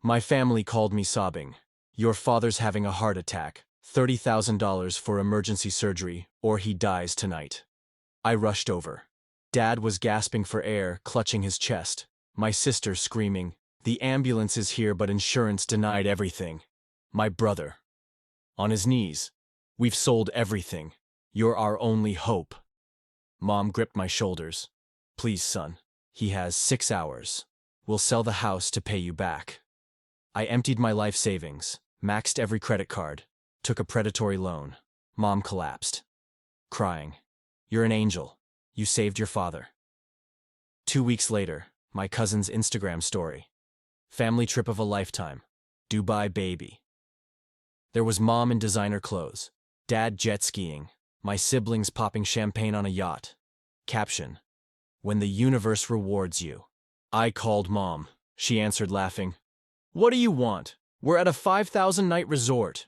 My family called me sobbing. Your father's having a heart attack. $30,000 for emergency surgery, or he dies tonight. I rushed over. Dad was gasping for air, clutching his chest. My sister screaming, "The ambulance is here, but insurance denied everything." My brother, on his knees, "We've sold everything. You're our only hope." Mom gripped my shoulders. "Please, son. He has 6 hours. We'll sell the house to pay you back." I emptied my life savings, maxed every credit card, took a predatory loan. Mom collapsed, crying, "You're an angel. You saved your father." 2 weeks later, my cousin's Instagram story. Family trip of a lifetime. Dubai baby. There was mom in designer clothes, dad jet skiing, my siblings popping champagne on a yacht. Caption: "When the universe rewards you." I called mom. She answered laughing, "What do you want? We're at a 5,000-night resort."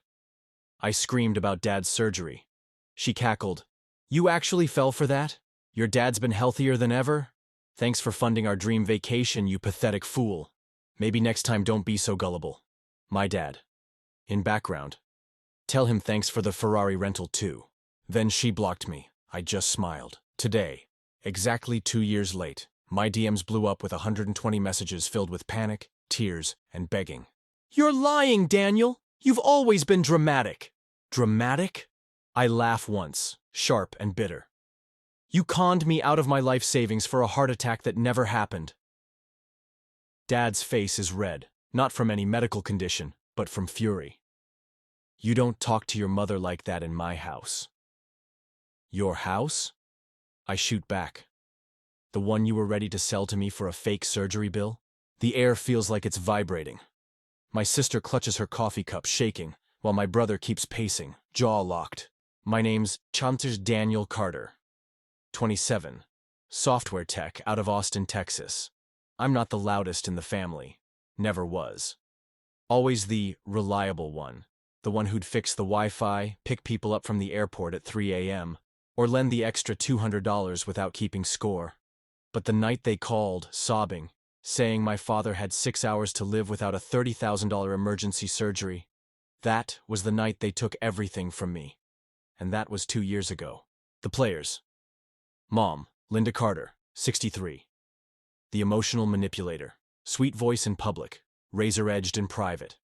I screamed about dad's surgery. She cackled, "You actually fell for that? Your dad's been healthier than ever? Thanks for funding our dream vacation, you pathetic fool. Maybe next time don't be so gullible." My dad. In background. "Tell him thanks for the Ferrari rental too." Then she blocked me. I just smiled. Today, exactly 2 years late, my DMs blew up with 120 messages filled with panic, tears, and begging. "You're lying, Daniel! You've always been dramatic." Dramatic? I laugh once, sharp and bitter. You conned me out of my life savings for a heart attack that never happened. Dad's face is red, not from any medical condition, but from fury. "You don't talk to your mother like that in my house." "Your house?" I shoot back. "The one you were ready to sell to me for a fake surgery bill?" The air feels like it's vibrating. My sister clutches her coffee cup, shaking, while my brother keeps pacing, jaw locked. My name's Chanter Daniel Carter. 27. Software tech out of Austin, Texas. I'm not the loudest in the family. Never was. Always the reliable one. The one who'd fix the Wi-Fi, pick people up from the airport at 3 a.m., or lend the extra $200 without keeping score. But the night they called, sobbing, saying my father had 6 hours to live without a $30,000 emergency surgery, that was the night they took everything from me. And that was 2 years ago. The players. Mom, Linda Carter, 63. The emotional manipulator, sweet voice in public, razor-edged in private.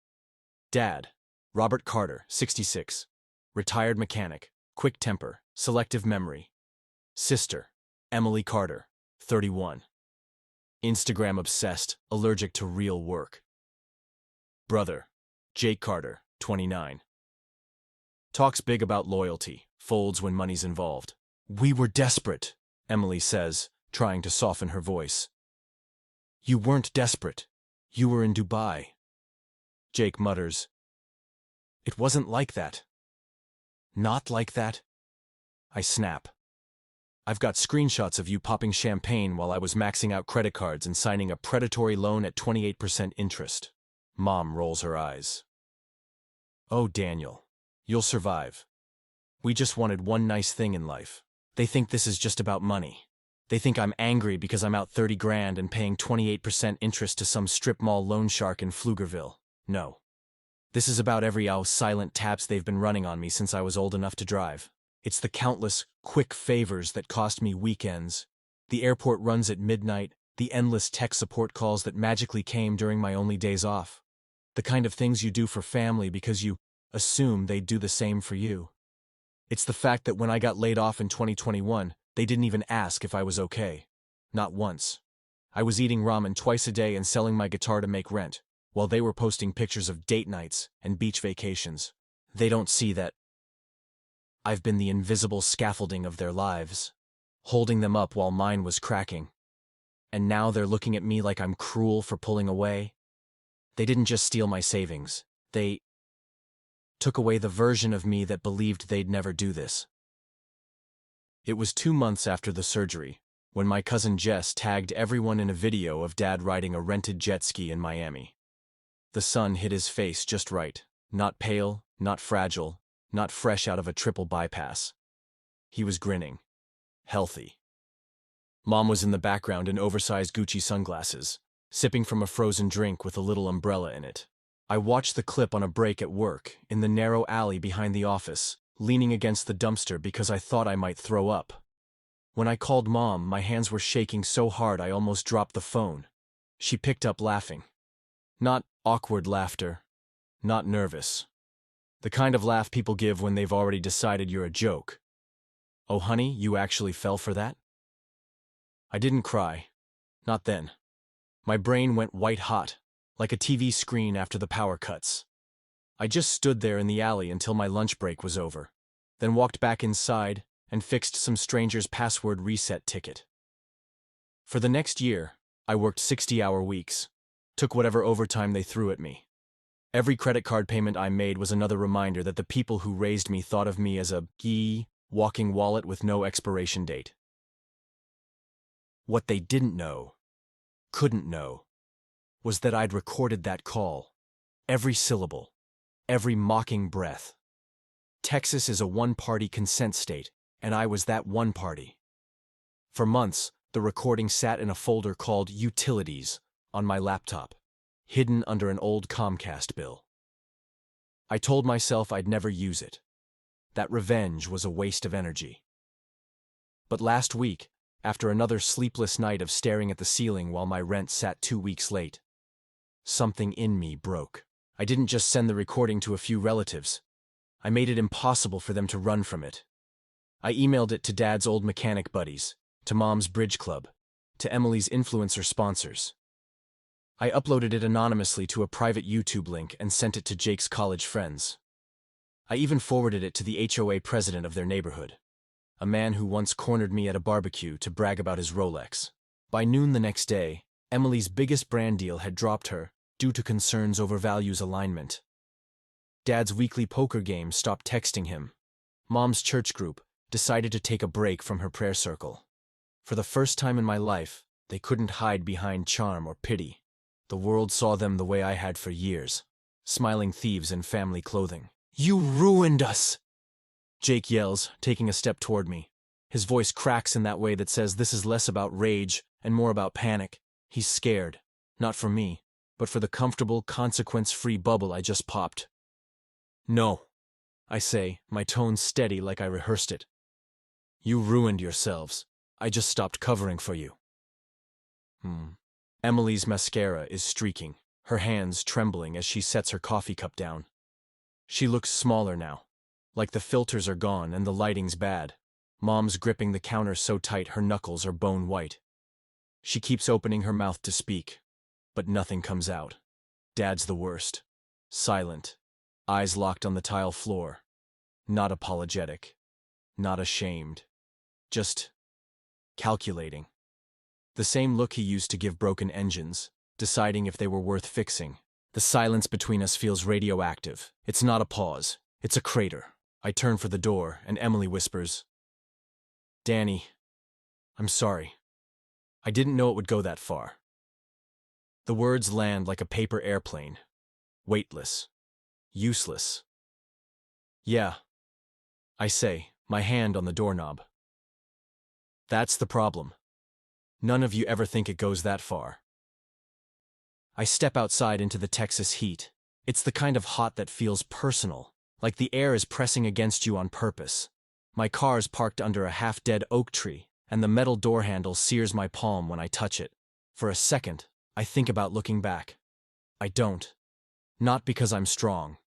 Dad, Robert Carter, 66. Retired mechanic, quick temper, selective memory. Sister, Emily Carter, 31. Instagram obsessed, allergic to real work. Brother, Jake Carter, 29. Talks big about loyalty, folds when money's involved. "We were desperate," Emily says, trying to soften her voice. "You weren't desperate. You were in Dubai." Jake mutters, "It wasn't like that." "Not like that?" I snap. "I've got screenshots of you popping champagne while I was maxing out credit cards and signing a predatory loan at 28% interest." Mom rolls her eyes. "Oh, Daniel, you'll survive. We just wanted one nice thing in life. They think this is just about money. They think I'm angry because I'm out 30 grand and paying 28% interest to some strip mall loan shark in Pflugerville. No. This is about every silent taps they've been running on me since I was old enough to drive. It's the countless, quick favors that cost me weekends, the airport runs at midnight, the endless tech support calls that magically came during my only days off. The kind of things you do for family because you assume they'd do the same for you. It's the fact that when I got laid off in 2021, they didn't even ask if I was okay. Not once. I was eating ramen twice a day and selling my guitar to make rent, while they were posting pictures of date nights and beach vacations. They don't see that I've been the invisible scaffolding of their lives, holding them up while mine was cracking. And now they're looking at me like I'm cruel for pulling away. They didn't just steal my savings. They took away the version of me that believed they'd never do this. It was 2 months after the surgery, when my cousin Jess tagged everyone in a video of Dad riding a rented jet ski in Miami. The sun hit his face just right, not pale, not fragile, not fresh out of a triple bypass. He was grinning. Healthy. Mom was in the background in oversized Gucci sunglasses, sipping from a frozen drink with a little umbrella in it. I watched the clip on a break at work, in the narrow alley behind the office, leaning against the dumpster because I thought I might throw up. When I called Mom, my hands were shaking so hard I almost dropped the phone. She picked up laughing. Not awkward laughter, not nervous. The kind of laugh people give when they've already decided you're a joke. "Oh honey, you actually fell for that?" I didn't cry. Not then. My brain went white hot, like a TV screen after the power cuts. I just stood there in the alley until my lunch break was over, then walked back inside and fixed some stranger's password reset ticket. For the next year, I worked 60-hour weeks, took whatever overtime they threw at me. Every credit card payment I made was another reminder that the people who raised me thought of me as a walking wallet with no expiration date. What they didn't know, couldn't know, was that I'd recorded that call. Every syllable, every mocking breath. Texas is a one-party consent state, and I was that one party. For months, the recording sat in a folder called Utilities on my laptop, hidden under an old Comcast bill. I told myself I'd never use it, that revenge was a waste of energy. But last week, after another sleepless night of staring at the ceiling while my rent sat 2 weeks late, something in me broke. I didn't just send the recording to a few relatives. I made it impossible for them to run from it. I emailed it to Dad's old mechanic buddies, to Mom's bridge club, to Emily's influencer sponsors. I uploaded it anonymously to a private YouTube link and sent it to Jake's college friends. I even forwarded it to the HOA president of their neighborhood, a man who once cornered me at a barbecue to brag about his Rolex. By noon the next day, Emily's biggest brand deal had dropped her due to concerns over values alignment. Dad's weekly poker game stopped texting him. Mom's church group decided to take a break from her prayer circle. For the first time in my life, they couldn't hide behind charm or pity. The world saw them the way I had for years, smiling thieves in family clothing. "You ruined us!" Jake yells, taking a step toward me. His voice cracks in that way that says this is less about rage and more about panic. He's scared, not for me, but for the comfortable, consequence-free bubble I just popped. "No," I say, my tone steady like I rehearsed it. "You ruined yourselves. I just stopped covering for you." Emily's mascara is streaking, her hands trembling as she sets her coffee cup down. She looks smaller now, like the filters are gone and the lighting's bad. Mom's gripping the counter so tight her knuckles are bone white. She keeps opening her mouth to speak, but nothing comes out. Dad's the worst. Silent, eyes locked on the tile floor. Not apologetic, not ashamed, just calculating. The same look he used to give broken engines, deciding if they were worth fixing. The silence between us feels radioactive. It's not a pause, it's a crater. I turn for the door, and Emily whispers, "Danny, I'm sorry. I didn't know it would go that far." The words land like a paper airplane, weightless, useless. "Yeah," I say, my hand on the doorknob. "That's the problem. None of you ever think it goes that far." I step outside into the Texas heat. It's the kind of hot that feels personal, like the air is pressing against you on purpose. My car's parked under a half-dead oak tree, and the metal door handle sears my palm when I touch it. For a second, I think about looking back. I don't. Not because I'm strong,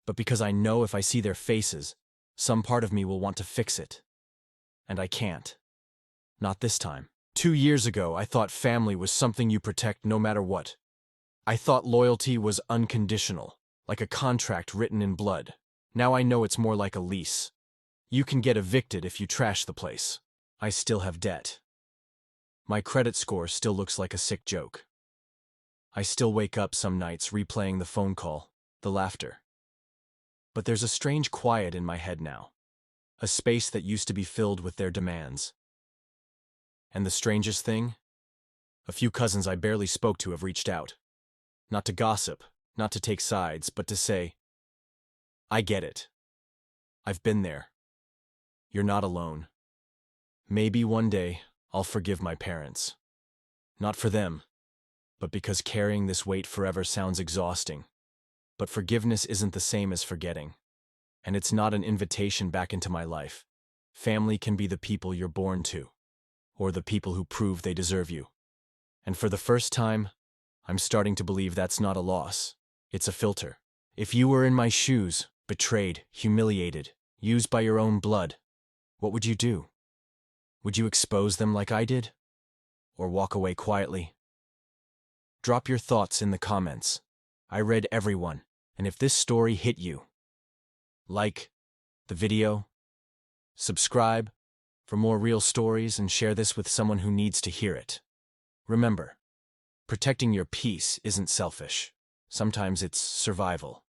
but because I know if I see their faces, some part of me will want to fix it. And I can't. Not this time. 2 years ago, I thought family was something you protect no matter what. I thought loyalty was unconditional, like a contract written in blood. Now I know it's more like a lease. You can get evicted if you trash the place. I still have debt. My credit score still looks like a sick joke. I still wake up some nights replaying the phone call, the laughter. But there's a strange quiet in my head now, a space that used to be filled with their demands. And the strangest thing? A few cousins I barely spoke to have reached out. Not to gossip, not to take sides, but to say, "I get it. I've been there. You're not alone. Maybe one day I'll forgive my parents. Not for them, but because carrying this weight forever sounds exhausting. But forgiveness isn't the same as forgetting. And it's not an invitation back into my life. Family can be the people you're born to, or the people who prove they deserve you. And for the first time, I'm starting to believe that's not a loss. It's a filter. If you were in my shoes, betrayed, humiliated, used by your own blood, what would you do? Would you expose them like I did? Or walk away quietly? Drop your thoughts in the comments. I read everyone, and if this story hit you, like the video, subscribe for more real stories, and share this with someone who needs to hear it. Remember, protecting your peace isn't selfish. Sometimes it's survival.